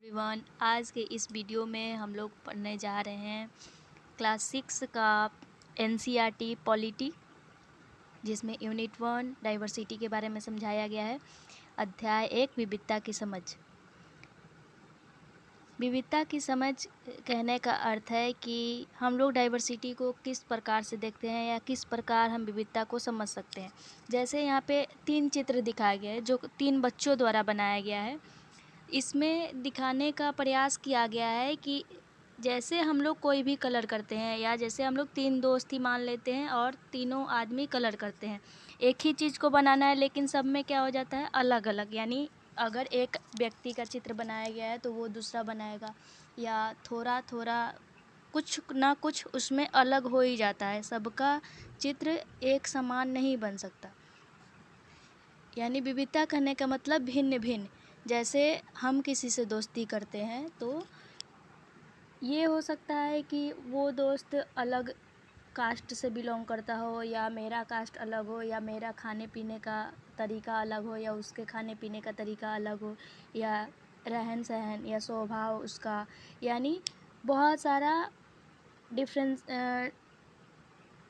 Everyone, आज के इस वीडियो में हम लोग पढ़ने जा रहे हैं क्लास 6 का एनसीईआरटी पॉलिटी, जिसमें यूनिट 1 डाइवर्सिटी के बारे में समझाया गया है। अध्याय 1 विविधता की समझ। विविधता की समझ कहने का अर्थ है कि हम लोग डाइवर्सिटी को किस प्रकार से देखते हैं या किस प्रकार हम विविधता को समझ सकते हैं। जैसे यहाँ पे 3 चित्र दिखाया गया है जो 3 बच्चों द्वारा बनाया गया है। इसमें दिखाने का प्रयास किया गया है कि जैसे हम लोग कोई भी कलर करते हैं या जैसे हम लोग 3 दोस्त ही मान लेते हैं और तीनों आदमी कलर करते हैं। एक ही चीज़ को बनाना है लेकिन सब में क्या हो जाता है, अलग अलग। यानी अगर एक व्यक्ति का चित्र बनाया गया है तो वो दूसरा बनाएगा, या थोड़ा थोड़ा कुछ ना कुछ उसमें अलग हो ही जाता है। सबका चित्र एक समान नहीं बन सकता। यानी विविधता कहने का मतलब भिन्न भिन्न। जैसे हम किसी से दोस्ती करते हैं तो ये हो सकता है कि वो दोस्त अलग कास्ट से बिलोंग करता हो, या मेरा कास्ट अलग हो, या मेरा खाने पीने का तरीका अलग हो, या उसके खाने पीने का तरीका अलग हो, या रहन सहन या स्वभाव उसका, यानी बहुत सारा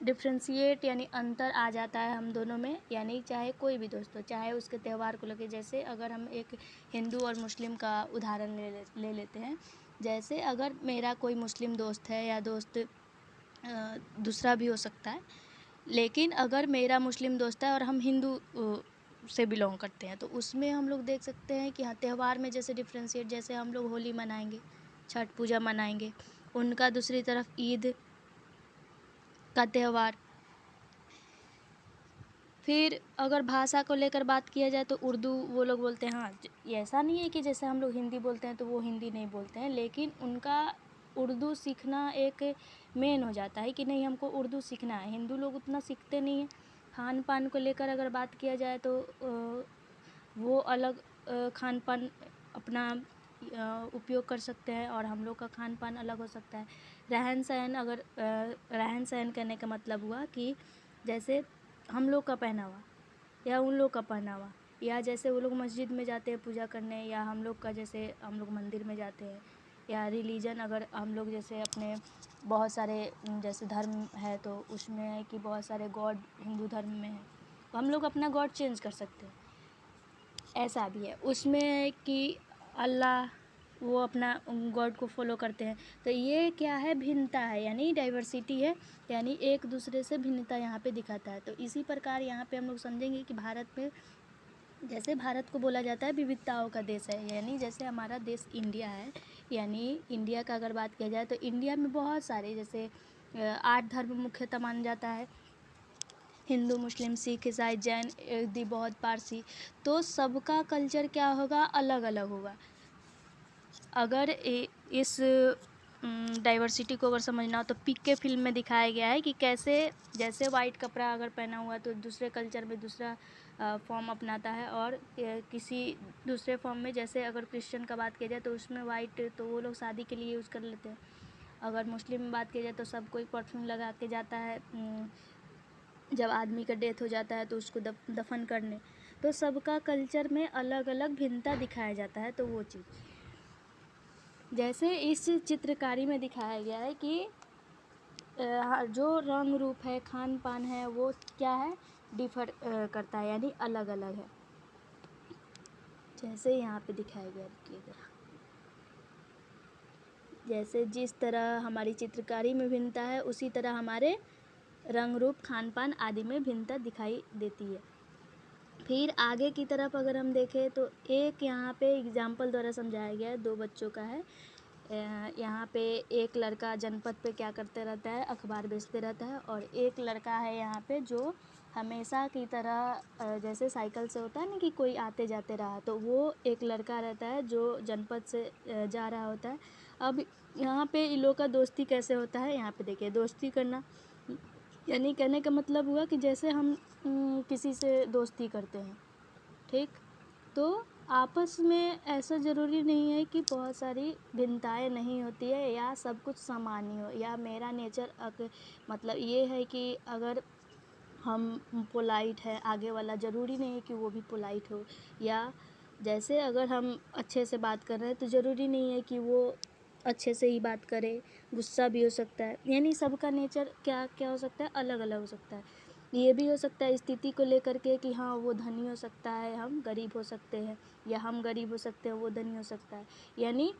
डिफ्रेंशिएट यानी अंतर आ जाता है हम दोनों में। यानी चाहे कोई भी दोस्त हो, चाहे उसके त्यौहार को लेके, जैसे अगर हम एक हिंदू और मुस्लिम का उदाहरण ले लेते हैं। जैसे अगर मेरा कोई मुस्लिम दोस्त है या दोस्त दूसरा भी हो सकता है, लेकिन अगर मेरा मुस्लिम दोस्त है और हम हिंदू से बिलोंग करते हैं तो उसमें हम लोग देख सकते हैं कि हाँ, त्यौहार में जैसे डिफ्रेंशिएट, जैसे हम लोग होली मनाएंगे, छठ पूजा मनाएंगे, उनका दूसरी तरफ ईद का त्यौहार। फिर अगर भाषा को लेकर बात किया जाए तो उर्दू वो लोग बोलते हैं। हाँ, ये ऐसा नहीं है कि जैसे हम लोग हिंदी बोलते हैं तो वो हिंदी नहीं बोलते हैं, लेकिन उनका उर्दू सीखना एक मेन हो जाता है कि नहीं, हमको उर्दू सीखना है। हिंदू लोग उतना सीखते नहीं हैं। खान पान को लेकर अगर बात किया जाए तो वो अलग खान पान अपना उपयोग कर सकते हैं और हम लोग का खान पान अलग हो सकता है। रहन सहन, अगर रहन सहन करने का मतलब हुआ कि जैसे हम लोग का पहनावा या उन लोग का पहनावा, या जैसे वो लोग मस्जिद में जाते हैं पूजा करने, या हम लोग का जैसे हम लोग मंदिर में जाते हैं, या रिलीजन, अगर हम लोग जैसे अपने बहुत सारे जैसे धर्म है तो उसमें है कि बहुत सारे गॉड हिंदू धर्म में है, तो हम लोग अपना गॉड चेंज कर सकते हैं। ऐसा भी है उसमें है कि अल्लाह वो अपना गॉड को फॉलो करते हैं। तो ये क्या है, भिन्नता है, यानी डाइवर्सिटी है, यानी एक दूसरे से भिन्नता यहाँ पे दिखाता है। तो इसी प्रकार यहाँ पे हम लोग समझेंगे कि भारत में, जैसे भारत को बोला जाता है विविधताओं का देश है, यानी जैसे हमारा देश इंडिया है, यानी इंडिया का अगर बात किया जाए तो इंडिया में बहुत सारे जैसे 8 धर्म मुख्यतः माना जाता है, हिंदू मुस्लिम सिख ईसाई जैन यहूदी बौद्ध पारसी। तो सबका कल्चर क्या होगा, अलग अलग होगा। अगर इस डाइवर्सिटी को अगर समझना हो तो पीके फिल्म में दिखाया गया है कि कैसे जैसे वाइट कपड़ा अगर पहना हुआ तो दूसरे कल्चर में दूसरा फॉर्म अपनाता है, और किसी दूसरे फॉर्म में, जैसे अगर क्रिश्चियन का बात किया जाए तो उसमें वाइट तो वो लोग शादी के लिए यूज़ कर लेते हैं। अगर मुस्लिम में बात किया जाए तो सब कोई परफ्यूम लगा के जाता है जब आदमी का डेथ हो जाता है तो उसको दफन करने। तो सबका कल्चर में अलग अलग भिन्नता दिखाया जाता है। तो वो चीज़ जैसे इस चित्रकारी में दिखाया गया है कि जो रंग रूप है, खान पान है, वो क्या है, डिफर करता है, यानी अलग अलग है। जैसे यहाँ पे दिखाया गया है, जैसे जिस तरह हमारी चित्रकारी में भिन्नता है उसी तरह हमारे रंग रूप, खान पान आदि में भिन्नता दिखाई देती है। फिर आगे की तरफ अगर हम देखें तो एक यहाँ पे एग्जाम्पल द्वारा समझाया गया है, 2 बच्चों का है। यहाँ पे एक लड़का जनपद पे क्या करते रहता है, अखबार बेचते रहता है, और एक लड़का है यहाँ पे जो हमेशा की तरह जैसे साइकिल से होता है ना कि कोई आते जाते रहा, तो वो एक लड़का रहता है जो जनपद से जा रहा होता है। अब यहाँ पे इन लोग का दोस्ती कैसे होता है, यहाँ पे देखिए, दोस्ती करना यानी कहने का मतलब हुआ कि जैसे हम किसी से दोस्ती करते हैं, ठीक, तो आपस में ऐसा ज़रूरी नहीं है कि बहुत सारी भिन्नताएं नहीं होती है या सब कुछ समान ही हो, या मेरा नेचर मतलब ये है कि अगर हम पोलाइट है, आगे वाला ज़रूरी नहीं है कि वो भी पोलाइट हो, या जैसे अगर हम अच्छे से बात कर रहे हैं तो ज़रूरी नहीं है कि वो अच्छे से ही बात करे, गुस्सा भी हो सकता है। यानी सबका नेचर क्या क्या हो सकता है, अलग अलग हो सकता है। ये भी हो सकता है स्थिति को लेकर के कि हाँ वो धनी हो सकता है, हम गरीब हो सकते हैं, या हम गरीब हो सकते हैं वो धनी हो सकता है। यानी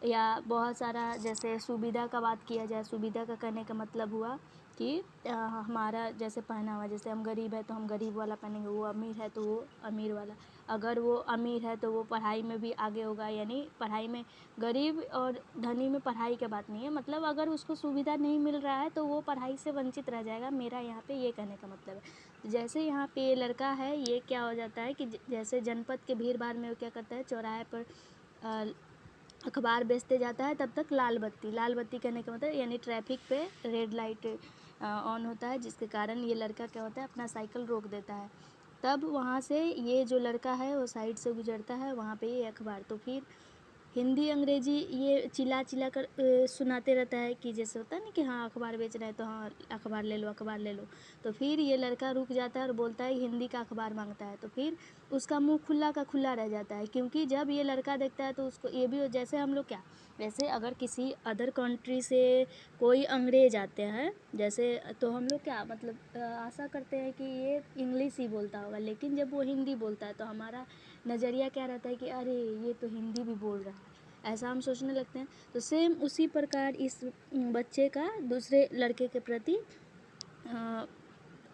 या बहुत सारा जैसे सुविधा का बात किया जाए, सुविधा का कहने का मतलब हुआ कि हमारा जैसे पहनावा, जैसे हम गरीब है तो हम गरीब वाला पहनेंगे, वो अमीर है तो वो अमीर वाला। अगर वो अमीर है तो वो पढ़ाई में भी आगे होगा, यानी पढ़ाई में गरीब और धनी में पढ़ाई की बात नहीं है, मतलब अगर उसको सुविधा नहीं मिल रहा है तो वो पढ़ाई से वंचित रह जाएगा, मेरा यहाँ पे ये कहने का मतलब है। जैसे यहाँ पे ये लड़का है, ये क्या हो जाता है कि जैसे जनपद के भीड़ भाड़ में वो क्या करता है, चौराहे पर अखबार बेचते जाता है, तब तक लाल बत्ती कहने का मतलब यानी ट्रैफिक पे रेड लाइट ऑन होता है, जिसके कारण ये लड़का क्या होता है, अपना साइकिल रोक देता है। तब वहाँ से ये जो लड़का है वो साइड से गुजरता है, वहाँ पे ये अखबार, तो फिर हिंदी अंग्रेजी ये चिल्ला चिल्ला कर सुनाते रहता है कि जैसे होता है ना कि हाँ अखबार बेच रहा है तो हाँ अखबार ले लो, अखबार ले लो। तो फिर ये लड़का रुक जाता है और बोलता है हिंदी का अखबार मांगता है, तो फिर उसका मुंह खुला का खुला रह जाता है, क्योंकि जब ये लड़का देखता है तो उसको ये भी, जैसे हम लोग क्या, वैसे अगर किसी अदर कंट्री से कोई अंग्रेज आते हैं जैसे, तो हम लोग क्या मतलब आशा करते हैं कि ये इंग्लिश ही बोलता होगा, लेकिन जब वो हिंदी बोलता है तो हमारा नज़रिया क्या रहता है कि अरे ये तो हिंदी भी बोल रहा है, ऐसा हम सोचने लगते हैं। तो सेम उसी प्रकार इस बच्चे का दूसरे लड़के के प्रति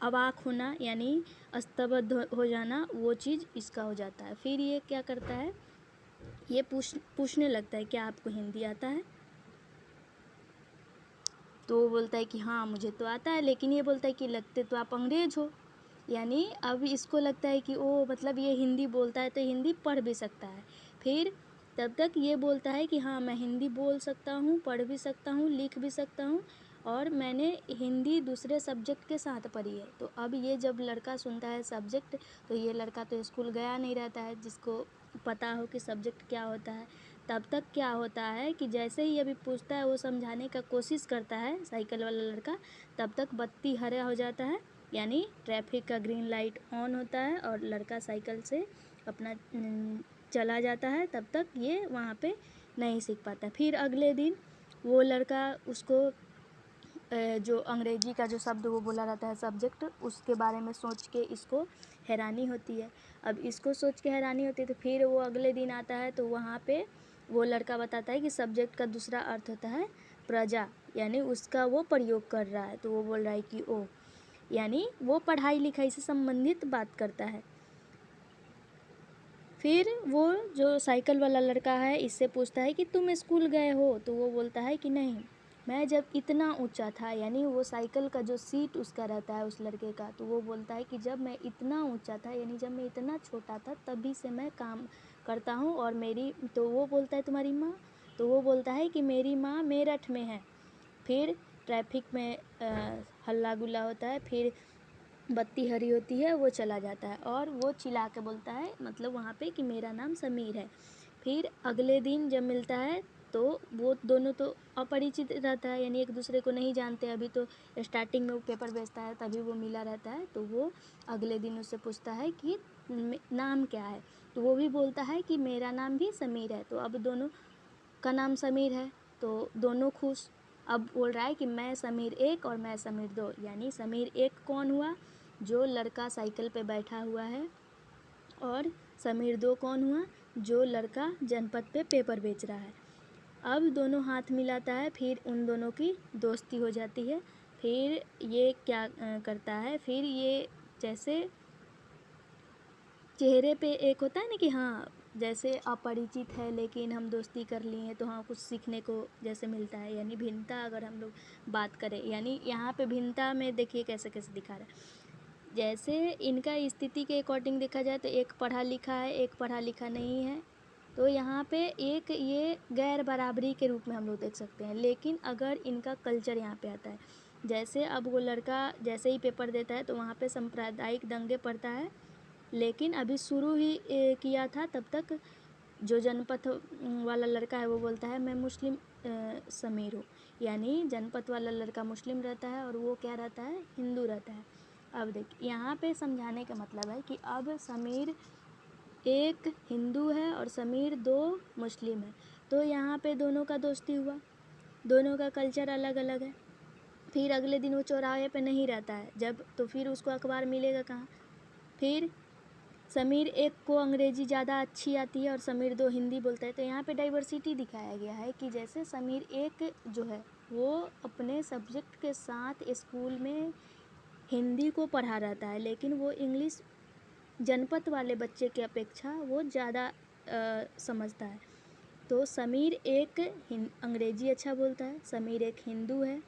अवाक होना यानी स्तब्ध हो जाना, वो चीज़ इसका हो जाता है। फिर ये क्या करता है, ये पूछने लगता है क्या आपको हिंदी आता है, तो वो बोलता है कि हाँ मुझे तो आता है, लेकिन ये बोलता है कि लगते तो आप अंग्रेज हो। यानी अब इसको लगता है कि ओ मतलब ये हिंदी बोलता है तो हिंदी पढ़ भी सकता है। फिर तब तक ये बोलता है कि हाँ मैं हिंदी बोल सकता हूँ, पढ़ भी सकता हूँ, लिख भी सकता हूँ, और मैंने हिंदी दूसरे सब्जेक्ट के साथ पढ़ी है। तो अब ये जब लड़का सुनता है सब्जेक्ट, तो ये लड़का तो स्कूल गया नहीं रहता है, जिसको पता हो कि सब्जेक्ट क्या होता है। तब तक क्या होता है कि जैसे ही अभी पूछता है, वो समझाने का कोशिश करता है साइकिल वाला लड़का, तब तक बत्ती हरा हो जाता है, यानी ट्रैफिक का ग्रीन लाइट ऑन होता है और लड़का साइकिल से अपना चला जाता है। तब तक ये वहाँ पे नहीं सीख पाता। फिर अगले दिन वो लड़का उसको जो अंग्रेजी का जो शब्द वो बोला रहता है सब्जेक्ट, उसके बारे में सोच के इसको हैरानी होती है। अब इसको सोच के हैरानी होती है तो फिर वो अगले दिन आता है, तो वहाँ पे वो लड़का बताता है कि सब्जेक्ट का दूसरा अर्थ होता है प्रजा, यानी उसका वो प्रयोग कर रहा है। तो वो बोल रहा है कि ओ, यानी वो पढ़ाई लिखाई से संबंधित बात करता है। फिर वो जो साइकिल वाला लड़का है इससे पूछता है कि तुम स्कूल गए हो, तो वो बोलता है कि नहीं, मैं जब इतना ऊंचा था, यानी वो साइकिल का जो सीट उसका रहता है उस लड़के का, तो वो बोलता है कि जब मैं इतना ऊंचा था, यानी जब मैं इतना छोटा था, तभी से मैं काम करता हूँ। और मेरी, तो वो बोलता है तुम्हारी माँ, तो वो बोलता है कि मेरी माँ मेरठ में है। फिर ट्रैफिक में हल्ला गुल्ला होता है, फिर बत्ती हरी होती है, वो चला जाता है और वो चिल्ला के बोलता है मतलब वहाँ पे कि मेरा नाम समीर है। फिर अगले दिन जब मिलता है तो वो दोनों तो अपरिचित रहता है, यानी एक दूसरे को नहीं जानते। अभी तो स्टार्टिंग में वो पेपर बेचता है, तभी वो मिला रहता है। तो वो अगले दिन उससे पूछता है कि नाम क्या है, तो वो भी बोलता है कि मेरा नाम भी समीर है। तो अब दोनों का नाम समीर है, तो दोनों खुश। अब बोल रहा है कि मैं समीर एक और मैं समीर दो, यानी समीर एक कौन हुआ, जो लड़का साइकिल पे बैठा हुआ है, और समीर दो कौन हुआ, जो लड़का जनपद पे पेपर बेच रहा है। अब दोनों हाथ मिलाता है, फिर उन दोनों की दोस्ती हो जाती है। फिर ये क्या करता है, फिर ये जैसे चेहरे पे एक होता है ना कि हाँ जैसे अपरिचित है लेकिन हम दोस्ती कर लिए हैं, तो हाँ कुछ सीखने को जैसे मिलता है। यानी भिन्नता अगर हम लोग बात करें, यानी यहाँ पे भिन्नता में देखिए कैसे कैसे दिखा रहा है। जैसे इनका स्थिति के अकॉर्डिंग देखा जाए तो एक पढ़ा लिखा है, एक पढ़ा लिखा नहीं है, तो यहाँ पे एक ये गैर बराबरी के रूप में हम लोग देख सकते हैं। लेकिन अगर इनका कल्चर यहाँ पे आता है, जैसे अब वो लड़का जैसे ही पेपर देता है तो वहाँ पे सांप्रदायिक दंगे पड़ता है, लेकिन अभी शुरू ही किया था। तब तक जो जनपद वाला लड़का है वो बोलता है मैं मुस्लिम समीर हूँ, यानी जनपद वाला लड़का मुस्लिम रहता है और वो क्या रहता है, हिंदू रहता है। अब देखिए यहाँ पे समझाने का मतलब है कि अब समीर एक हिंदू है और समीर 2 मुस्लिम है। तो यहाँ पे दोनों का दोस्ती हुआ, दोनों का कल्चर अलग अलग है। फिर अगले दिन वो चौराहे पे नहीं रहता है जब, तो फिर उसको अखबार मिलेगा कहाँ। फिर समीर एक को अंग्रेज़ी ज़्यादा अच्छी आती है और समीर 2 हिंदी बोलता है। तो यहाँ पे डाइवर्सिटी दिखाया गया है कि जैसे समीर एक जो है वो अपने सब्जेक्ट के साथ स्कूल में हिंदी को पढ़ा रहता है, लेकिन वो इंग्लिश जनपद वाले बच्चे की अपेक्षा वो ज़्यादा समझता है। तो समीर एक अंग्रेज़ी अच्छा बोलता है, समीर एक हिंदू है,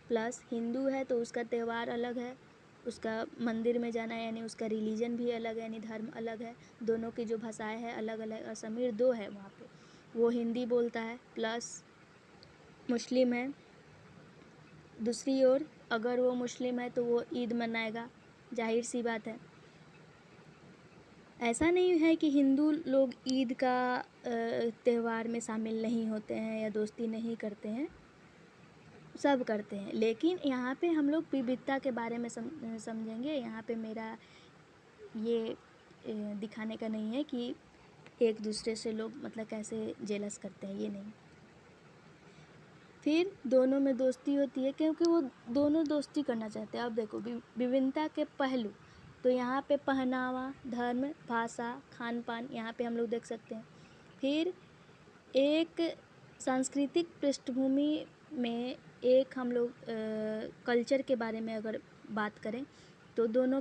प्लस हिंदू है तो उसका त्यौहार अलग है, उसका मंदिर में जाना यानी उसका रिलीजन भी अलग है, यानी धर्म अलग है, दोनों की जो भाषाएं हैं अलग अलग। और समीर 2 है वहाँ पे, वो हिंदी बोलता है प्लस मुस्लिम है। दूसरी ओर अगर वो मुस्लिम है तो वो ईद मनाएगा, जाहिर सी बात है। ऐसा नहीं है कि हिंदू लोग ईद का त्यौहार में शामिल नहीं होते हैं या दोस्ती नहीं करते हैं, सब करते हैं। लेकिन यहाँ पे हम लोग विविधता के बारे में समझेंगे। यहाँ पे मेरा ये दिखाने का नहीं है कि एक दूसरे से लोग मतलब कैसे जेलस करते हैं, ये नहीं। फिर दोनों में दोस्ती होती है क्योंकि वो दोनों दोस्ती करना चाहते हैं। अब देखो विभिन्नता के पहलू, तो यहाँ पे पहनावा, धर्म, भाषा, खान पान यहाँ पे हम लोग देख सकते हैं। फिर एक सांस्कृतिक पृष्ठभूमि में एक हम लोग कल्चर के बारे में अगर बात करें तो दोनों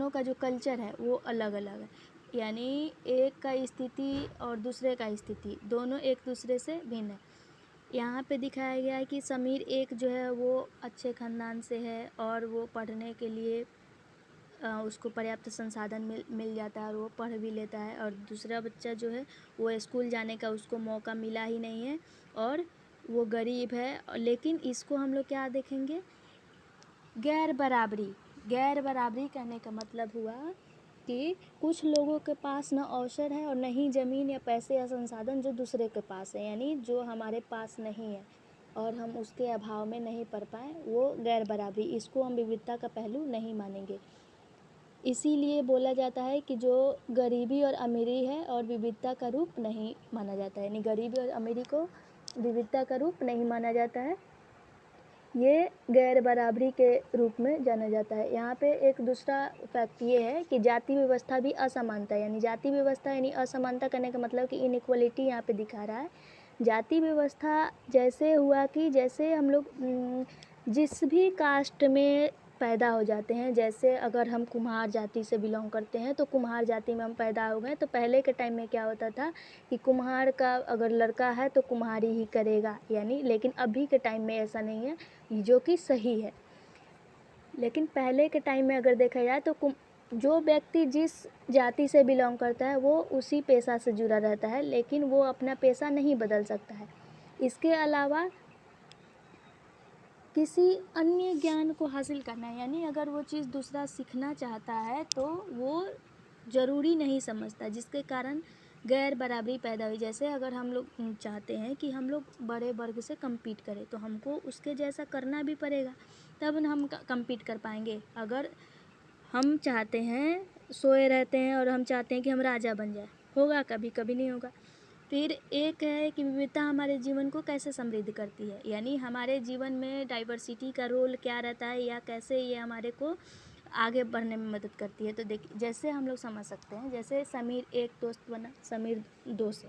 का जो कल्चर है वो अलग अलग है, यानी एक का स्थिति और दूसरे का स्थिति दोनों एक दूसरे से भिन्न है। यहाँ पे दिखाया गया है कि समीर एक जो है वो अच्छे ख़ानदान से है और वो पढ़ने के लिए उसको पर्याप्त संसाधन मिल जाता है और वो पढ़ भी लेता है, और दूसरा बच्चा जो है वो स्कूल जाने का उसको मौका मिला ही नहीं है और वो गरीब है। लेकिन इसको हम लोग क्या देखेंगे, गैर बराबरी। गैर बराबरी कहने का मतलब हुआ कि कुछ लोगों के पास न अवसर है और न ही ज़मीन या पैसे या संसाधन जो दूसरे के पास है, यानी जो हमारे पास नहीं है और हम उसके अभाव में नहीं पढ़ पाए, वो गैर बराबरी। इसको हम विविधता का पहलू नहीं मानेंगे। इसीलिए बोला जाता है कि जो गरीबी और अमीरी है और विविधता का रूप नहीं माना जाता है, यानी गरीबी और अमीरी को विविधता का रूप नहीं माना जाता है, ये गैर बराबरी के रूप में जाना जाता है। यहाँ पे एक दूसरा फैक्ट ये है कि जाति व्यवस्था भी असमानता, यानी जाति व्यवस्था यानी असमानता करने का मतलब कि इनइक्वलिटी यहाँ पे दिखा रहा है। जाति व्यवस्था जैसे हुआ कि जैसे हम लोग जिस भी कास्ट में पैदा हो जाते हैं, जैसे अगर हम कुम्हार जाति से बिलोंग करते हैं तो कुम्हार जाति में हम पैदा हो गए, तो पहले के टाइम में क्या होता था कि कुम्हार का अगर लड़का है तो कुम्हारी ही करेगा, यानी। लेकिन अभी के टाइम में ऐसा नहीं है, जो कि सही है। लेकिन पहले के टाइम में अगर देखा जाए तो जो व्यक्ति जिस जाति से बिलोंग करता है वो उसी पेशा से जुड़ा रहता है, लेकिन वो अपना पेशा नहीं बदल सकता है। इसके अलावा किसी अन्य ज्ञान को हासिल करना है, यानी अगर वो चीज़ दूसरा सीखना चाहता है तो वो ज़रूरी नहीं समझता, जिसके कारण गैर बराबरी पैदा हुई। जैसे अगर हम लोग चाहते हैं कि हम लोग बड़े वर्ग से कम्पीट करें तो हमको उसके जैसा करना भी पड़ेगा, तब न हम कम्पीट कर पाएंगे। अगर हम चाहते हैं, सोए रहते हैं और हम चाहते हैं कि हम राजा बन जाए, होगा? कभी कभी नहीं होगा। फिर एक है कि विविधता हमारे जीवन को कैसे समृद्ध करती है, यानी हमारे जीवन में डाइवर्सिटी का रोल क्या रहता है या कैसे ये हमारे को आगे बढ़ने में मदद करती है। तो देखिए, जैसे हम लोग समझ सकते हैं, जैसे समीर एक दोस्त बना समीर 2 से,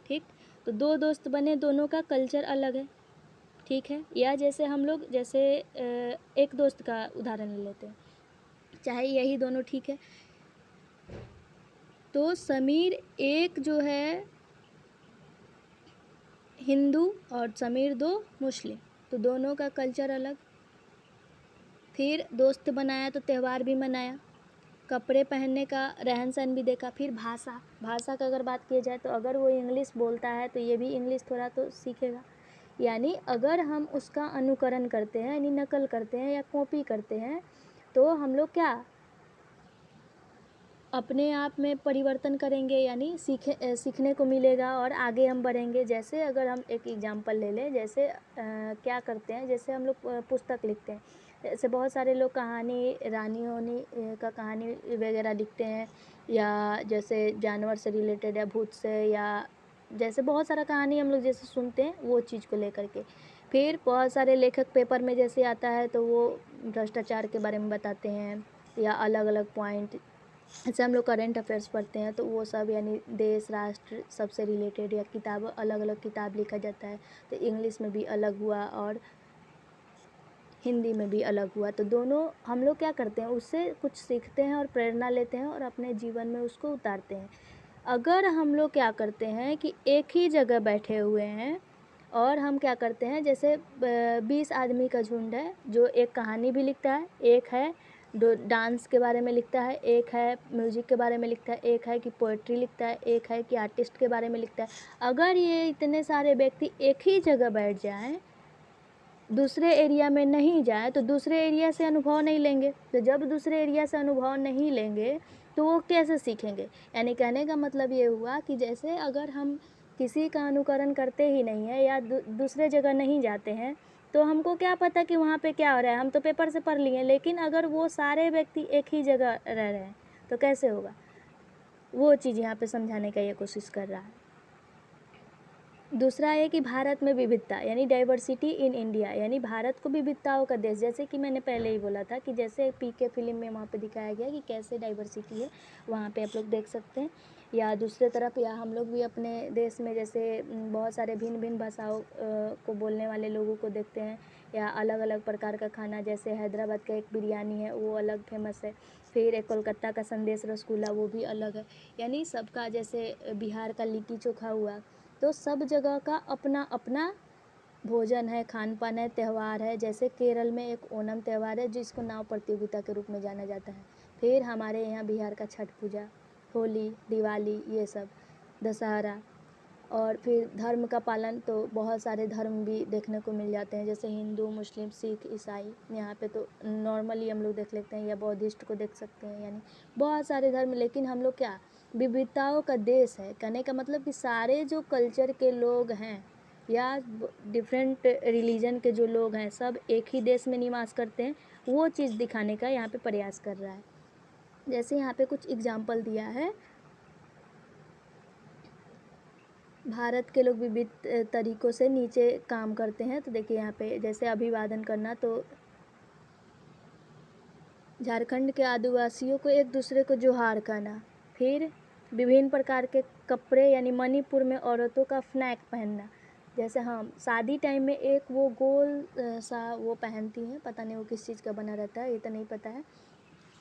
ठीक, तो 2 दोस्त बने, दोनों का कल्चर अलग है, ठीक है। या जैसे हम लोग जैसे एक दोस्त का उदाहरण ले लेते हैं, चाहे यही दोनों ठीक है। तो समीर एक जो है हिंदू और समीर 2 मुस्लिम, तो दोनों का कल्चर अलग। फिर दोस्त बनाया तो त्यौहार भी मनाया, कपड़े पहनने का, रहन सहन भी देखा। फिर भाषा का अगर बात की जाए तो अगर वो इंग्लिश बोलता है तो ये भी इंग्लिश थोड़ा तो सीखेगा, यानी अगर हम उसका अनुकरण करते हैं, यानी नकल करते हैं या कॉपी करते हैं, तो हम लोग क्या अपने आप में परिवर्तन करेंगे, यानी सीखने को मिलेगा और आगे हम बढ़ेंगे। जैसे अगर हम एक एग्जांपल ले लें, जैसे क्या करते हैं, जैसे हम लोग पुस्तक लिखते हैं, ऐसे बहुत सारे लोग कहानी रानी का कहानी वगैरह लिखते हैं, या जैसे जानवर से रिलेटेड या भूत से, या जैसे बहुत सारा कहानी हम लोग जैसे सुनते हैं वो चीज़ को लेकर के। फिर बहुत सारे लेखक पेपर में जैसे आता है तो वो भ्रष्टाचार के बारे में बताते हैं, या अलग अलग पॉइंट। जैसे हम लोग करेंट अफेयर्स पढ़ते हैं तो वो सब यानी देश राष्ट्र सबसे रिलेटेड, या किताब अलग अलग किताब लिखा जाता है तो इंग्लिश में भी अलग हुआ और हिंदी में भी अलग हुआ। तो दोनों हम लोग क्या करते हैं, उससे कुछ सीखते हैं और प्रेरणा लेते हैं और अपने जीवन में उसको उतारते हैं। अगर हम लोग क्या करते हैं कि एक ही जगह बैठे हुए हैं और हम क्या करते हैं, जैसे 20 आदमी का झुंड है जो एक कहानी भी लिखता है, एक है डांस के बारे में लिखता है, एक है म्यूज़िक के बारे में लिखता है, एक है कि पोएट्री लिखता है, एक है कि आर्टिस्ट के बारे में लिखता है। अगर ये इतने सारे व्यक्ति एक ही जगह बैठ जाएं, दूसरे एरिया में नहीं जाए तो दूसरे एरिया से अनुभव नहीं लेंगे। तो जब दूसरे एरिया से अनुभव नहीं लेंगे तो वो कैसे सीखेंगे। यानी कहने का मतलब ये हुआ कि जैसे अगर हम किसी का अनुकरण करते ही नहीं है या दूसरे जगह नहीं जाते हैं तो हमको क्या पता कि वहाँ पे क्या हो रहा है। हम तो पेपर से पढ़ लिए, लेकिन अगर वो सारे व्यक्ति एक ही जगह रह रहे हैं तो कैसे होगा। वो चीज़ यहाँ पे समझाने का ये कोशिश कर रहा है। दूसरा है कि भारत में विविधता यानी डाइवर्सिटी इन इंडिया, यानी भारत को विविधताओं का देश। जैसे कि मैंने पहले ही बोला था कि जैसे पीके फिल्म में वहाँ पे दिखाया गया कि कैसे डाइवर्सिटी है, वहाँ पे आप लोग देख सकते हैं। या दूसरे तरफ या हम लोग भी अपने देश में जैसे बहुत सारे भिन्न भिन्न भाषाओं को बोलने वाले लोगों को देखते हैं, या अलग अलग प्रकार का खाना। जैसे हैदराबाद का एक बिरयानी है वो अलग फेमस है, फिर एक कोलकाता का संदेश रसगुल्ला वो भी अलग है। यानी सबका, जैसे बिहार का लिट्टी चोखा हुआ, तो सब जगह का अपना अपना भोजन है, खान पान है, त्यौहार है। जैसे केरल में एक ओणम त्यौहार है जिसको नाव प्रतियोगिता के रूप में जाना जाता है। फिर हमारे यहाँ बिहार का छठ पूजा, होली, दिवाली, ये सब, दशहरा। और फिर धर्म का पालन तो बहुत सारे धर्म भी देखने को मिल जाते हैं, जैसे हिंदू, मुस्लिम, सिख, ईसाई। यहाँ पे तो नॉर्मली हम लोग देख लेते हैं, या बौद्धिस्ट को देख सकते हैं। यानी बहुत सारे धर्म, लेकिन हम लोग क्या विविधताओं का देश है। कहने का मतलब कि सारे जो कल्चर के लोग हैं या डिफरेंट रिलीजन के जो लोग हैं सब एक ही देश में निवास करते हैं, वो चीज़ दिखाने का यहाँ पे प्रयास कर रहा है। जैसे यहाँ पे कुछ एग्जाम्पल दिया है, भारत के लोग विविध तरीक़ों से नीचे काम करते हैं। तो देखिए यहाँ पे जैसे अभिवादन करना, तो झारखंड के आदिवासियों को एक दूसरे को जोहार कहना। फिर विभिन्न प्रकार के कपड़े, यानी मणिपुर में औरतों का फ्नैक पहनना। जैसे हम शादी टाइम में एक वो गोल सा वो पहनती हैं, पता नहीं वो किस चीज़ का बना रहता है, ये तो नहीं पता है।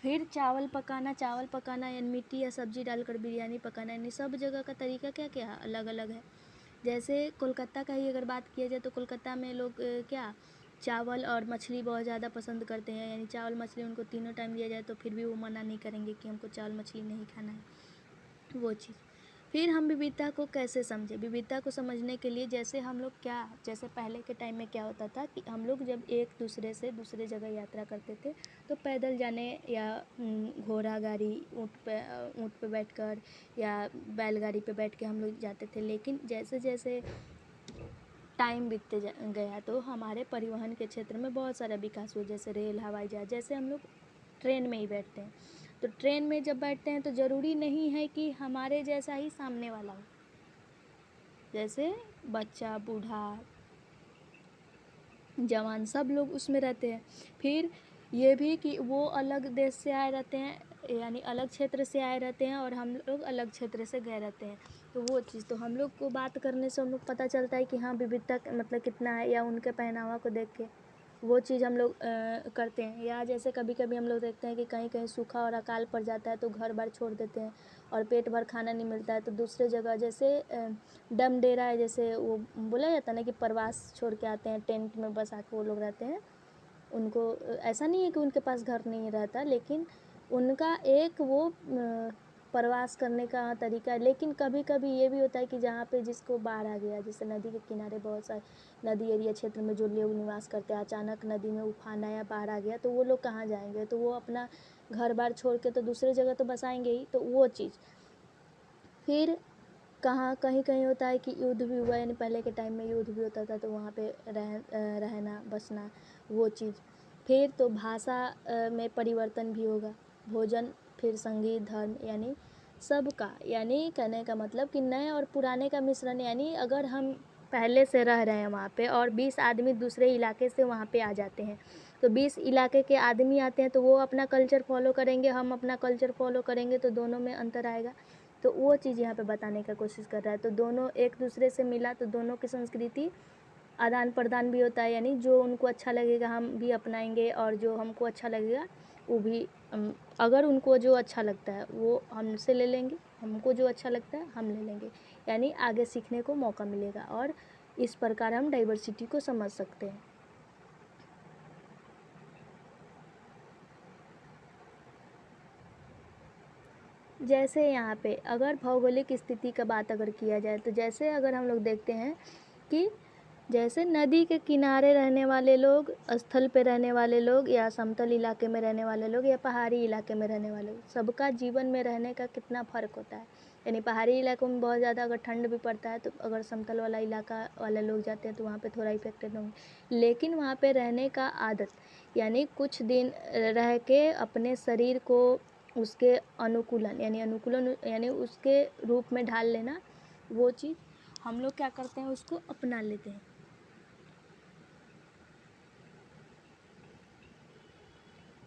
फिर चावल पकाना यानी मिट्टी या सब्जी डालकर बिरयानी पकाना। यानी सब जगह का तरीका क्या क्या अलग अलग है। जैसे कोलकाता का ही अगर बात किया जाए तो कोलकाता में लोग क्या चावल और मछली बहुत ज़्यादा पसंद करते हैं। यानी चावल मछली उनको तीनों टाइम दिया जाए तो फिर भी वो मना नहीं करेंगे कि हमको चावल मछली नहीं खाना है, वो चीज़। फिर हम विविधता को कैसे समझें। विविधता को समझने के लिए जैसे हम लोग क्या, जैसे पहले के टाइम में क्या होता था कि हम लोग जब एक दूसरे से दूसरे जगह यात्रा करते थे तो पैदल जाने, या घोड़ा गाड़ी, ऊँट पे बैठकर, या बैलगाड़ी पे बैठ के हम लोग जाते थे। लेकिन जैसे जैसे टाइम बीतते गया तो हमारे परिवहन के क्षेत्र में बहुत सारा विकास हुआ, जैसे रेल, हवाई जहाज। जैसे हम लोग ट्रेन में ही बैठते हैं, तो ट्रेन में जब बैठते हैं तो ज़रूरी नहीं है कि हमारे जैसा ही सामने वाला हो। जैसे बच्चा, बूढ़ा, जवान सब लोग उसमें रहते हैं। फिर ये भी कि वो अलग देश से आए रहते हैं, यानी अलग क्षेत्र से आए रहते हैं, और हम लोग अलग क्षेत्र से गए रहते हैं। तो वो चीज़ तो हम लोग को बात करने से हम लोग पता चलता है कि हाँ विविधता मतलब कितना है, या उनके पहनावा को देख के वो चीज़ हम लोग करते हैं। या जैसे कभी कभी हम लोग देखते हैं कि कहीं कहीं सूखा और अकाल पड़ जाता है तो घर बार छोड़ देते हैं और पेट भर खाना नहीं मिलता है तो दूसरे जगह, जैसे डम डेरा है, जैसे वो बोला जाता है ना कि प्रवास छोड़ के आते हैं, टेंट में बस आके वो लोग रहते हैं। उनको ऐसा नहीं है कि उनके पास घर नहीं रहता, लेकिन उनका एक वो प्रवास करने का तरीका है। लेकिन कभी कभी ये भी होता है कि जहाँ पे जिसको बाढ़ आ गया, जैसे नदी के किनारे बहुत सारे नदी एरिया क्षेत्र में जो लोग निवास करते हैं, अचानक नदी में उफान आया, बाढ़ आ गया, तो वो लोग कहाँ जाएंगे। तो वो अपना घर बार छोड़ के तो दूसरे जगह तो बसाएंगे ही, तो वो चीज़। फिर कहीं कहीं होता है कि युद्ध भी हुआ, यानी पहले के टाइम में युद्ध भी होता था तो वहाँ पे रहना बसना, वो चीज़। फिर तो भाषा में परिवर्तन भी होगा, भोजन, फिर संगीत, धर्म, यानी सबका, यानी कहने का मतलब कि नए और पुराने का मिश्रण। यानी अगर हम पहले से रह रहे हैं वहाँ पे और 20 आदमी दूसरे इलाके से वहाँ पे आ जाते हैं, तो 20 इलाके के आदमी आते हैं तो वो अपना कल्चर फॉलो करेंगे, हम अपना कल्चर फॉलो करेंगे, तो दोनों में अंतर आएगा। तो वो चीज़ यहाँ पे बताने का कोशिश कर रहा है। तो दोनों एक दूसरे से मिला तो दोनों की संस्कृति आदान प्रदान भी होता है, यानी जो उनको अच्छा लगेगा हम भी अपनाएंगे और जो हमको अच्छा लगेगा वो भी अगर उनको जो अच्छा लगता है वो हमसे ले लेंगे, हमको जो अच्छा लगता है हम ले लेंगे, यानी आगे सीखने को मौका मिलेगा। और इस प्रकार हम डाइवर्सिटी को समझ सकते हैं। जैसे यहाँ पे अगर भौगोलिक स्थिति का बात अगर किया जाए तो जैसे अगर हम लोग देखते हैं कि जैसे नदी के किनारे रहने वाले लोग, स्थल पे रहने वाले लोग, या समतल इलाके में रहने वाले लोग, या पहाड़ी इलाके में रहने वाले लोग, सबका जीवन में रहने का कितना फ़र्क होता है। यानी पहाड़ी इलाकों में बहुत ज़्यादा अगर ठंड भी पड़ता है तो अगर समतल वाला इलाका वाले लोग जाते हैं तो वहाँ पे थोड़ा इफेक्टेड होंगे, लेकिन वहाँ पे रहने का आदत, यानी कुछ दिन रह के अपने शरीर को उसके अनुकूलन यानी उसके रूप में ढाल लेना, वो चीज़ हम लोग क्या करते हैं, उसको अपना लेते हैं।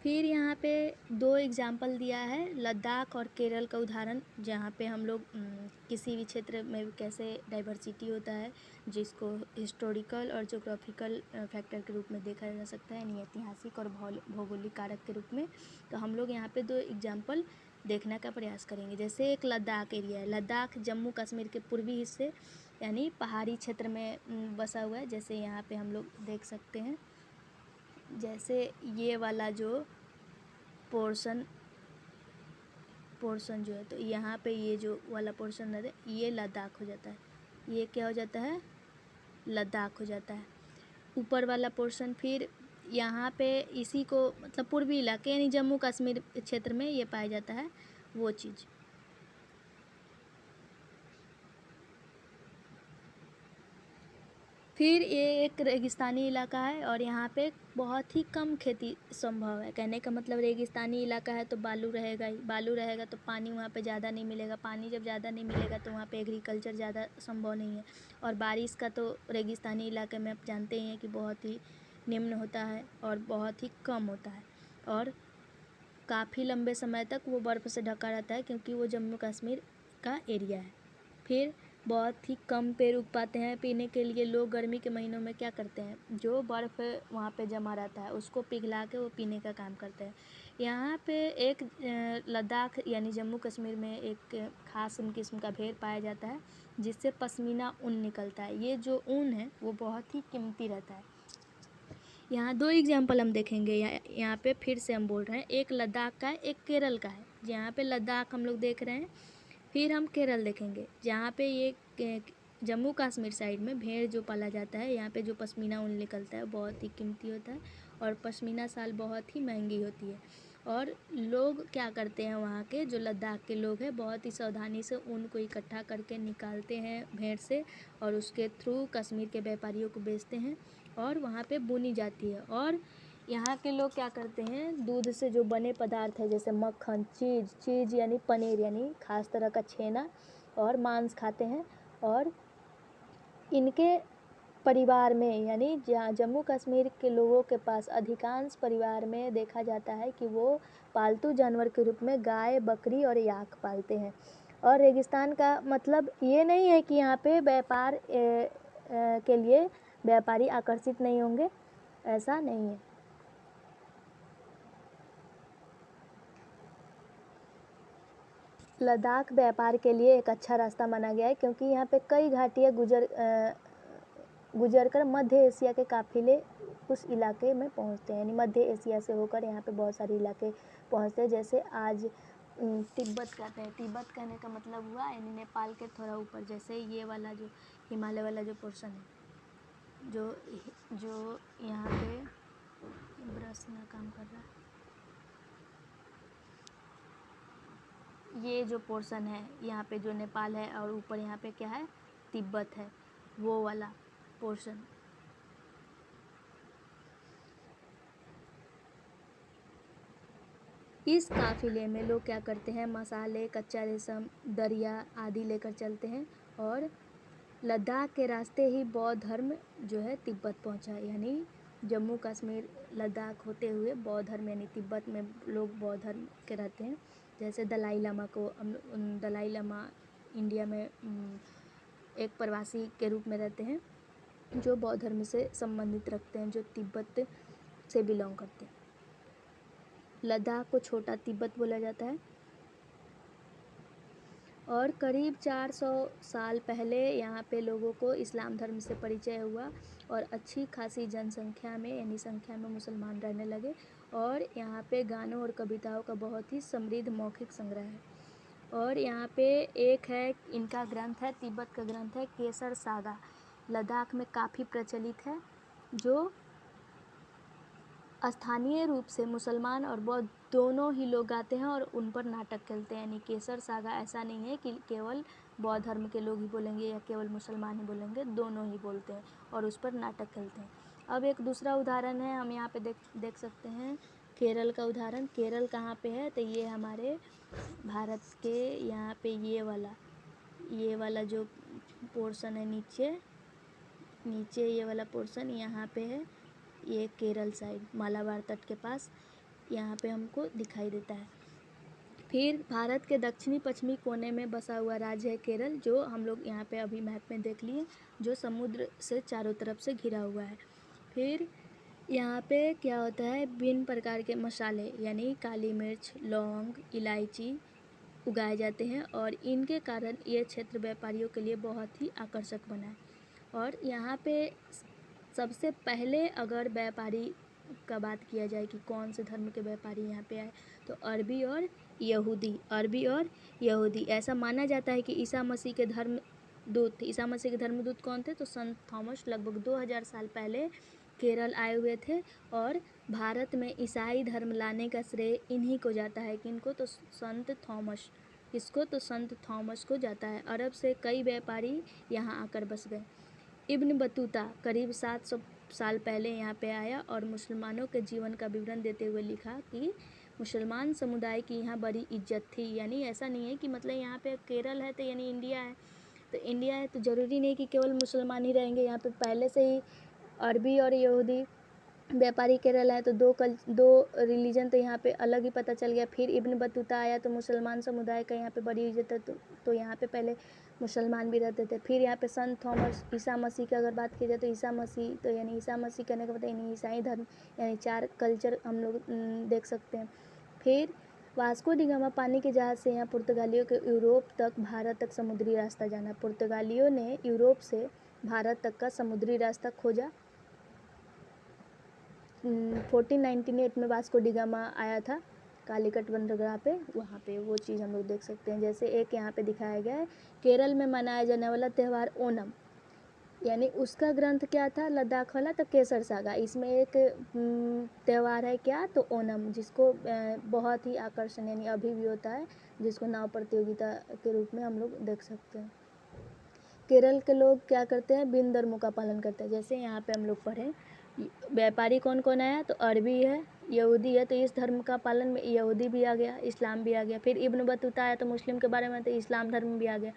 फिर यहाँ पे 2 एग्जाम्पल दिया है, लद्दाख और केरल का उदाहरण, जहाँ पे हम लोग किसी भी क्षेत्र में कैसे डाइवर्सिटी होता है जिसको हिस्टोरिकल और जोग्राफिकल फैक्टर के रूप में देखा जा सकता है, यानी ऐतिहासिक और भौगोलिक कारक के रूप में। तो हम लोग यहाँ पे 2 एग्जाम्पल देखने का प्रयास करेंगे। जैसे एक लद्दाख एरिया है, लद्दाख जम्मू कश्मीर के पूर्वी हिस्से यानी पहाड़ी क्षेत्र में बसा हुआ है। जैसे यहाँ पे हम लोग देख सकते हैं, जैसे ये वाला जो पोर्शन जो है, तो यहाँ पे ये जो वाला पोर्शन है ये लद्दाख हो जाता है, ये क्या हो जाता है, लद्दाख हो जाता है। ऊपर वाला पोर्शन फिर यहाँ पे इसी को मतलब पूर्वी इलाके यानी जम्मू कश्मीर क्षेत्र में ये पाया जाता है, वो चीज़। फिर ये एक रेगिस्तानी इलाका है और यहाँ पे बहुत ही कम खेती संभव है। कहने का मतलब रेगिस्तानी इलाका है तो बालू रहेगा ही, बालू रहेगा तो पानी वहाँ पे ज़्यादा नहीं मिलेगा, पानी जब ज़्यादा नहीं मिलेगा तो वहाँ पे एग्रीकल्चर ज़्यादा संभव नहीं है। और बारिश का तो रेगिस्तानी इलाके में आप जानते ही हैं कि बहुत ही निम्न होता है और बहुत ही कम होता है, और काफ़ी लंबे समय तक वो बर्फ़ से ढका रहता है क्योंकि वो जम्मू कश्मीर का एरिया है। फिर बहुत ही कम पेड़ उग पाते हैं पीने के लिए। लोग गर्मी के महीनों में क्या करते हैं, जो बर्फ़ वहाँ पे जमा रहता है उसको पिघला के वो पीने का काम करते हैं। यहाँ पे एक लद्दाख यानी जम्मू कश्मीर में एक ख़ास किस्म का भेड़ पाया जाता है जिससे पश्मीना ऊन निकलता है। ये जो ऊन है वो बहुत ही कीमती रहता है। यहाँ 2 एग्जाम्पल हम देखेंगे। यहाँ पे फिर से हम बोल रहे हैं, एक लद्दाख का है, एक केरल का है। यहाँ पे लद्दाख हम लोग देख रहे हैं, फिर हम केरल देखेंगे जहाँ पे ये जम्मू कश्मीर साइड में भेड़ जो पाला जाता है, यहाँ पे जो पश्मीना ऊन निकलता है बहुत ही कीमती होता है और पश्मीना शाल बहुत ही महंगी होती है। और लोग क्या करते हैं, वहाँ के जो लद्दाख के लोग हैं बहुत ही सावधानी से ऊन को इकट्ठा करके निकालते हैं भेड़ से और उसके थ्रू कश्मीर के व्यापारियों को बेचते हैं और वहाँ पे बुनी जाती है। और यहाँ के लोग क्या करते हैं, दूध से जो बने पदार्थ है जैसे मक्खन, चीज़ यानी पनीर यानी खास तरह का छेना और मांस खाते हैं। और इनके परिवार में यानी जहाँ जम्मू कश्मीर के लोगों के पास अधिकांश परिवार में देखा जाता है कि वो पालतू जानवर के रूप में गाय, बकरी और याक पालते हैं। और रेगिस्तान का मतलब ये नहीं है कि यहाँ पे व्यापार के लिए व्यापारी आकर्षित नहीं होंगे, ऐसा नहीं है। लद्दाख व्यापार के लिए एक अच्छा रास्ता माना गया है क्योंकि यहाँ पे कई घाटियाँ गुजरकर मध्य एशिया के काफ़िले उस इलाके में पहुँचते हैं, यानी मध्य एशिया से होकर यहाँ पे बहुत सारे इलाके पहुँचते हैं। जैसे आज तिब्बत कहते हैं, तिब्बत कहने का मतलब हुआ यानी नेपाल के थोड़ा ऊपर। जैसे ये वाला जो हिमालय वाला जो पोर्शन है, जो यहाँ पे ब्रश ना काम कर रहा है, ये जो पोर्शन है यहाँ पे जो नेपाल है और ऊपर यहाँ पे क्या है, तिब्बत है, वो वाला पोर्शन। इस काफिले में लोग क्या करते हैं, मसाले, कच्चा रेशम, दरिया आदि लेकर चलते हैं और लद्दाख के रास्ते ही बौद्ध धर्म जो है तिब्बत पहुंचा। यानी जम्मू कश्मीर लद्दाख होते हुए बौद्ध धर्म यानी तिब्बत में लोग बौद्ध धर्म के रहते हैं। जैसे दलाई लामा को दलाई लामा इंडिया में एक प्रवासी के रूप में रहते हैं जो बौद्ध धर्म से संबंधित रखते हैं, जो तिब्बत से बिलोंग करते हैं। लद्दाख को छोटा तिब्बत बोला जाता है और करीब 400 साल पहले यहाँ पे लोगों को इस्लाम धर्म से परिचय हुआ और अच्छी खासी जनसंख्या में यानी संख्या में मुसलमान रहने लगे और यहाँ पे गानों और कविताओं का बहुत ही समृद्ध मौखिक संग्रह है। और यहाँ पे एक है इनका ग्रंथ है, तिब्बत का ग्रंथ है केसर सागा, लद्दाख में काफ़ी प्रचलित है, जो स्थानीय रूप से मुसलमान और बौद्ध दोनों ही लोग गाते हैं और उन पर नाटक खेलते हैं। यानी केसर सागा ऐसा नहीं है कि केवल बौद्ध धर्म के लोग ही बोलेंगे या केवल मुसलमान ही बोलेंगे, दोनों ही बोलते हैं और उस पर नाटक खेलते हैं। अब एक दूसरा उदाहरण है, हम यहाँ पे देख सकते हैं केरल का उदाहरण। केरल कहाँ पे है, तो ये हमारे भारत के यहाँ पे ये वाला जो पोर्शन है नीचे ये वाला पोर्शन यहाँ पे है, ये केरल साइड मालाबार तट के पास यहाँ पे हमको दिखाई देता है। फिर भारत के दक्षिणी पश्चिमी कोने में बसा हुआ राज्य है केरल, जो हम लोग यहाँ पे अभी मैप में देख लिए, जो समुद्र से चारों तरफ से घिरा हुआ है। फिर यहाँ पे क्या होता है, भिन्न प्रकार के मसाले यानी काली मिर्च, लौंग, इलायची उगाए जाते हैं और इनके कारण ये क्षेत्र व्यापारियों के लिए बहुत ही आकर्षक बना है। और यहाँ पे सबसे पहले अगर व्यापारी का बात किया जाए कि कौन से धर्म के व्यापारी यहाँ पे आए, तो अरबी और यहूदी। ऐसा माना जाता है कि ईसा मसीह के धर्मदूत कौन थे, तो संत थॉमस लगभग 2000 साल पहले केरल आए हुए थे और भारत में ईसाई धर्म लाने का श्रेय इन्हीं को जाता है। किनको, तो संत थॉमस को जाता है। अरब से कई व्यापारी यहाँ आकर बस गए। इब्न बतूता करीब 700 साल पहले यहाँ पे आया और मुसलमानों के जीवन का विवरण देते हुए लिखा कि मुसलमान समुदाय की यहाँ बड़ी इज्जत थी। यानी ऐसा नहीं है कि मतलब यहाँ पे केरल है तो यानी इंडिया है, तो इंडिया है तो ज़रूरी नहीं कि केवल मुसलमान ही रहेंगे। यहाँ पे पहले से ही अरबी और यहूदी व्यापारी केरल है, तो दो रिलीजन तो यहाँ पे अलग ही पता चल गया। फिर इब्न बतूता आया तो मुसलमान समुदाय का यहाँ पे बड़ी इज्जत है, तो यहाँ पे पहले मुसलमान भी रहते थे। फिर यहाँ पे संत थॉमस, ईसा मसीह की अगर बात की जाए तो ईसा मसीह कहने का मतलब यानी ईसाई धर्म, यानी 4 कल्चर हम लोग देख सकते हैं। फिर वास्को डी गामा पानी के जहाज़ से यहाँ पुर्तगालियों के यूरोप तक भारत तक समुद्री रास्ता जाना। पुर्तगालियों ने यूरोप से भारत तक का समुद्री रास्ता खोजा। 1498 में वास्को डी गामा आया था कालीकट बंदरगाह पे, वहाँ पे वो चीज़ हम लोग देख सकते हैं। जैसे एक यहाँ पे दिखाया गया है केरल में मनाया जाने वाला त्यौहार ओणम, यानी उसका ग्रंथ क्या था, लद्दाख वाला, तो केसर सागा। इसमें एक त्यौहार है क्या, तो ओणम, जिसको बहुत ही आकर्षण यानी अभी भी होता है, जिसको नाव प्रतियोगिता के रूप में हम लोग देख सकते हैं। केरल के लोग क्या करते हैं, बिन धर्मों का पालन करते हैं। जैसे यहाँ पे हम लोग पढ़ें, व्यापारी कौन कौन आया, तो अरबी है, यहूदी है, तो इस धर्म का पालन में यहूदी भी आ गया, इस्लाम भी आ गया। फिर इब्न बतूता आया तो मुस्लिम के बारे में, तो इस्लाम धर्म भी आ गया।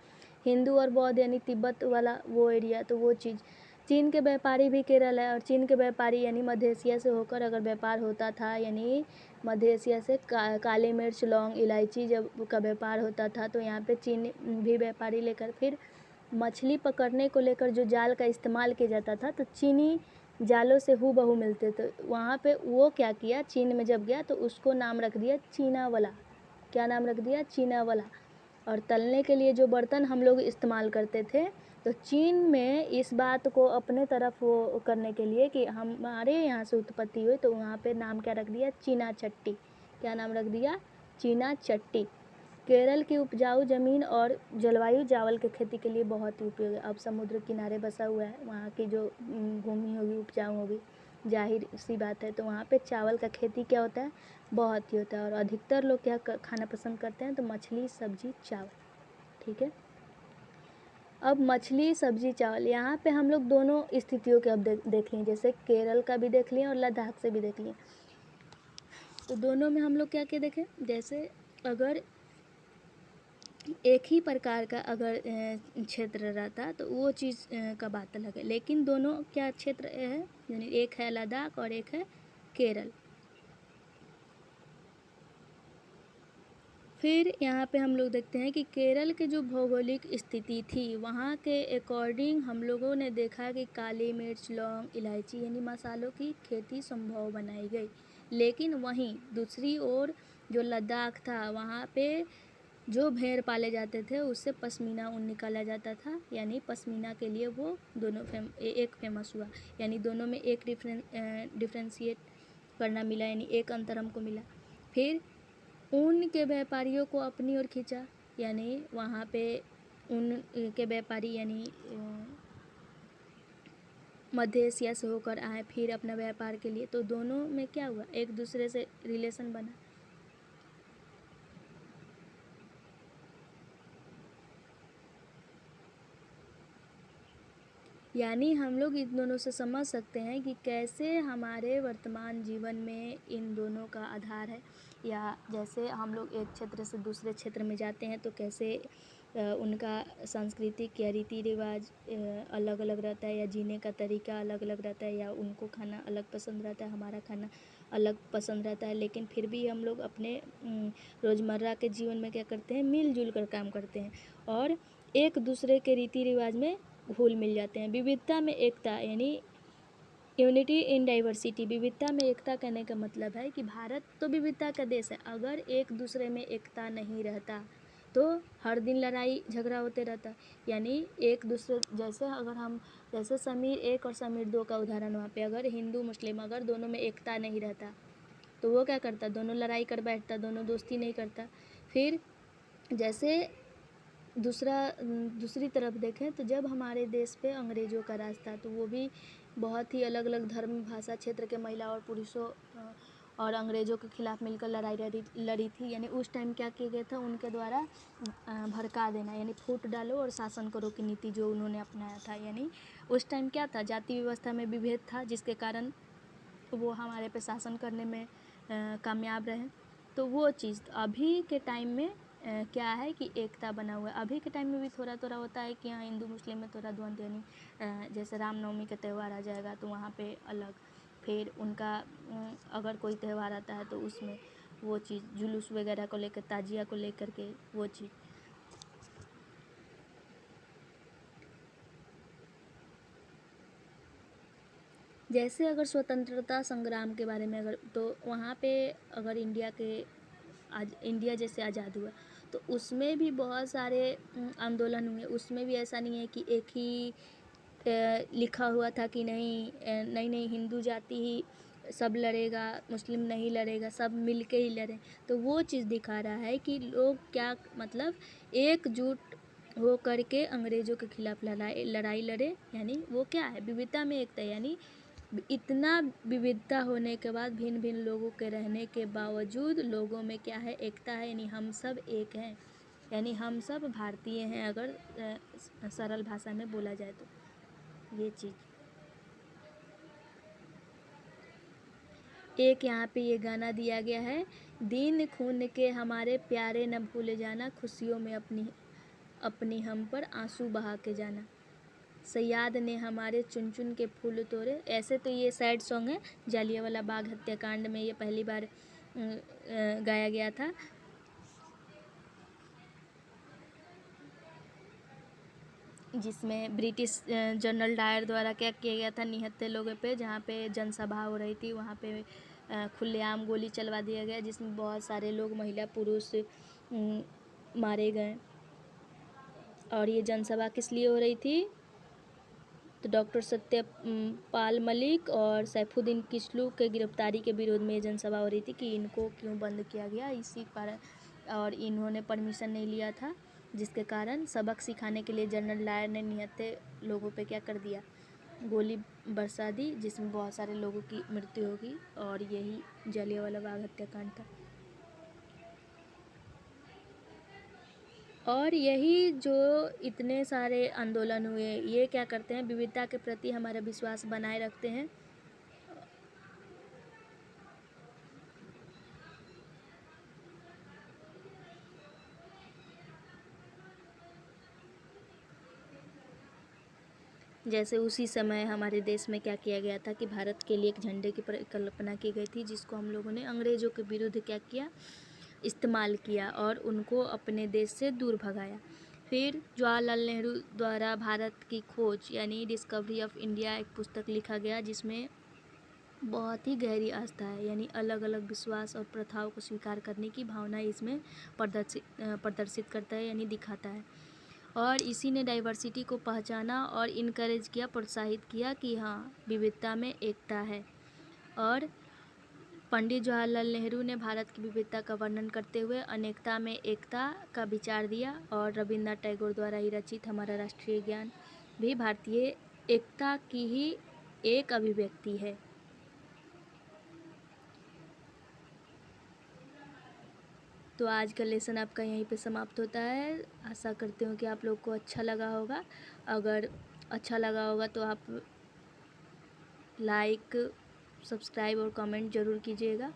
हिंदू और बौद्ध यानी तिब्बत वाला वो एरिया, तो वो चीज़। चीन के व्यापारी भी केरल है और चीन के व्यापारी यानी मध्य एशिया से होकर अगर व्यापार होता था, यानी मध्य एशिया से काली मिर्च, लौंग, इलायची जब का व्यापार होता था, तो यहाँ पे चीन भी व्यापारी लेकर। फिर मछली पकड़ने को लेकर जो जाल का इस्तेमाल किया जाता था, तो चीनी जालों से हूबहू मिलते थे। वहाँ पे वो क्या किया, चीन में जब गया तो उसको नाम रख दिया चीनावाला। क्या नाम रख दिया, चीनावाला। और तलने के लिए जो बर्तन हम लोग इस्तेमाल करते थे, तो चीन में इस बात को अपने तरफ वो करने के लिए कि हमारे यहाँ से उत्पत्ति हुई, तो वहाँ पे नाम क्या रख दिया, चीना चट्टी। क्या नाम रख दिया, चीना चट्टी। केरल की उपजाऊ ज़मीन और जलवायु चावल की खेती के लिए बहुत ही उपयोगी। अब समुद्र किनारे बसा हुआ है, वहाँ की जो भूमि होगी उपजाऊ होगी, जाहिर सी बात है, तो वहाँ पे चावल का खेती क्या होता है, बहुत ही होता है। और अधिकतर लोग क्या खाना पसंद करते हैं, तो मछली, सब्जी, चावल। ठीक है, अब मछली, सब्जी, चावल, यहाँ पे हम लोग दोनों स्थितियों के अब देख लिए, जैसे केरल का भी देख लिए और लद्दाख से भी देख लिए। तो दोनों में हम लोग क्या क्या देखें, जैसे अगर एक ही प्रकार का अगर क्षेत्र रहता तो वो चीज़ का बात अलग है, लेकिन दोनों क्या क्षेत्र है, यानी एक है लद्दाख और एक है केरल। फिर यहाँ पे हम लोग देखते हैं कि केरल के जो भौगोलिक स्थिति थी वहाँ के अकॉर्डिंग हम लोगों ने देखा कि काली मिर्च, लौंग, इलायची यानी मसालों की खेती संभव बनाई गई। लेकिन वहीं दूसरी ओर जो लद्दाख था वहाँ पे जो भेड़ पाले जाते थे उससे पश्मीना ऊन निकाला जाता था, यानी पश्मीना के लिए वो दोनों एक फेमस हुआ, यानी दोनों में एक डिफ्रेंशिएट करना मिला, यानी एक अंतर हमको मिला। फिर ऊन के व्यापारियों को अपनी ओर खींचा, यानी वहाँ पे ऊन के व्यापारी यानी मध्य एशिया से होकर आए फिर अपना व्यापार के लिए, तो दोनों में क्या हुआ, एक दूसरे से रिलेशन बना। यानी हम लोग इन दोनों से समझ सकते हैं कि कैसे हमारे वर्तमान जीवन में इन दोनों का आधार है, या जैसे हम लोग एक क्षेत्र से दूसरे क्षेत्र में जाते हैं तो कैसे उनका सांस्कृतिक या रीति रिवाज अलग अलग रहता है, या जीने का तरीका अलग अलग रहता है, या उनको खाना अलग पसंद रहता है, हमारा खाना अलग पसंद रहता है, लेकिन फिर भी हम लोग अपने रोज़मर्रा के जीवन में क्या करते हैं, मिलजुल कर काम करते हैं और एक दूसरे के रीति रिवाज में घुल मिल जाते हैं। विविधता में एकता, यानी यूनिटी इन डाइवर्सिटी। विविधता में एकता कहने का मतलब है कि भारत तो विविधता का देश है, अगर एक दूसरे में एकता नहीं रहता तो हर दिन लड़ाई झगड़ा होते रहता, यानी एक दूसरे जैसे समीर 1 और समीर 2 का उदाहरण, वहाँ पे अगर हिंदू मुस्लिम अगर दोनों में एकता नहीं रहता तो वो क्या करता, दोनों लड़ाई कर बैठता, दोनों दोस्ती नहीं करता। फिर जैसे दूसरी तरफ देखें तो जब हमारे देश पे अंग्रेज़ों का राज था तो वो भी बहुत ही अलग अलग धर्म भाषा क्षेत्र के महिला और पुरुषों और अंग्रेज़ों के खिलाफ मिलकर लड़ाई लड़ी थी, यानी उस टाइम क्या किया गया था, उनके द्वारा भड़का देना, यानी फूट डालो और शासन करो की नीति जो उन्होंने अपनाया था। यानी उस टाइम क्या था, जाति व्यवस्था में विभेद था, जिसके कारण वो हमारे पे शासन करने में कामयाब रहे। तो वो चीज़ अभी के टाइम में क्या है कि एकता बना हुआ है। अभी के टाइम में भी थोड़ा थोड़ा होता है कि हाँ हिंदू मुस्लिम में थोड़ा द्वंद्व, यानी जैसे रामनवमी का त्यौहार आ जाएगा तो वहाँ पे अलग, फिर उनका अगर कोई त्यौहार आता है तो उसमें वो चीज़ जुलूस वगैरह को लेकर, ताजिया को लेकर के वो चीज़। जैसे अगर स्वतंत्रता संग्राम के बारे में अगर, तो वहाँ पे अगर आज इंडिया जैसे आज़ाद हुआ तो उसमें भी बहुत सारे आंदोलन हुए। उसमें भी ऐसा नहीं है कि एक ही लिखा हुआ था कि नहीं नहीं हिंदू जाति ही सब लड़ेगा, मुस्लिम नहीं लड़ेगा, सब मिल के ही लड़ें। तो वो चीज़ दिखा रहा है कि लोग क्या मतलब एकजुट हो करके अंग्रेज़ों के खिलाफ लड़ाई लड़े, यानी वो क्या है, विविधता में एकता, यानी इतना विविधता होने के बाद, भिन्न भिन्न लोगों के रहने के बावजूद लोगों में क्या है, एकता है, यानी हम सब एक हैं, यानी हम सब भारतीय हैं अगर सरल भाषा में बोला जाए तो ये चीज़। एक यहाँ पे ये गाना दिया गया है, दिन खून के हमारे प्यारे न भूल जाना, खुशियों में अपनी अपनी हम पर आंसू बहा के जाना, सयाद ने हमारे चुन चुन के फूल तोड़े। ऐसे तो ये सैड सॉन्ग है, जालियांवाला बाग हत्याकांड में ये पहली बार गाया गया था। जिसमें ब्रिटिश जनरल डायर द्वारा क्या किया गया था, निहत्थे लोगों पे, जहाँ पे जनसभा हो रही थी वहाँ पे खुलेआम गोली चलवा दिया गया, जिसमें बहुत सारे लोग महिला पुरुष मारे गए। और ये जनसभा किस लिए हो रही थी, तो डॉक्टर सत्यपाल मलिक और सैफुद्दीन किचलू के गिरफ्तारी के विरोध में जनसभा हो रही थी कि इनको क्यों बंद किया गया, इसी कारण, और इन्होंने परमिशन नहीं लिया था, जिसके कारण सबक सिखाने के लिए जनरल डायर ने निहत्थे लोगों पे क्या कर दिया, गोली बरसा दी, जिसमें बहुत सारे लोगों की मृत्यु होगी, और यही जलियांवाला बाग हत्याकांड था। और यही जो इतने सारे आंदोलन हुए ये क्या करते हैं, विविधता के प्रति हमारा विश्वास बनाए रखते हैं। जैसे उसी समय हमारे देश में क्या किया गया था कि भारत के लिए एक झंडे की परिकल्पना की गई थी, जिसको हम लोगों ने अंग्रेज़ों के विरुद्ध क्या किया, इस्तेमाल किया और उनको अपने देश से दूर भगाया। फिर जवाहरलाल नेहरू द्वारा भारत की खोज यानी डिस्कवरी ऑफ इंडिया एक पुस्तक लिखा गया, जिसमें बहुत ही गहरी आस्था है, यानी अलग अलग विश्वास और प्रथाओं को स्वीकार करने की भावना इसमें प्रदर्शित करता है, यानी दिखाता है। और इसी ने डाइवर्सिटी को पहचाना और इनकरेज किया, प्रोत्साहित किया कि हाँ, विविधता में एकता है। और पंडित जवाहरलाल नेहरू ने भारत की विविधता का वर्णन करते हुए अनेकता में एकता का विचार दिया। और रविन्द्रनाथ टैगोर द्वारा ही रचित हमारा राष्ट्रीय गान भी भारतीय एकता की ही एक अभिव्यक्ति है। तो आज का लेसन आपका यहीं पे समाप्त होता है। आशा करती हूँ कि आप लोग को अच्छा लगा होगा। अगर अच्छा लगा होगा तो आप लाइक, सब्सक्राइब और कमेंट ज़रूर कीजिएगा।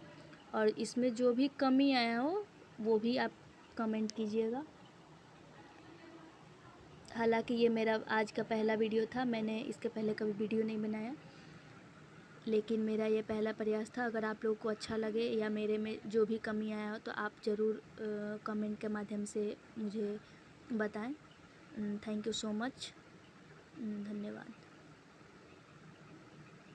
और इसमें जो भी कमी आया हो वो भी आप कमेंट कीजिएगा। हालांकि ये मेरा आज का पहला वीडियो था, मैंने इसके पहले कभी वीडियो नहीं बनाया, लेकिन मेरा ये पहला प्रयास था। अगर आप लोगों को अच्छा लगे या मेरे में जो भी कमी आया हो तो आप ज़रूर कमेंट के माध्यम से मुझे बताएं। Thank you so much. धन्यवाद।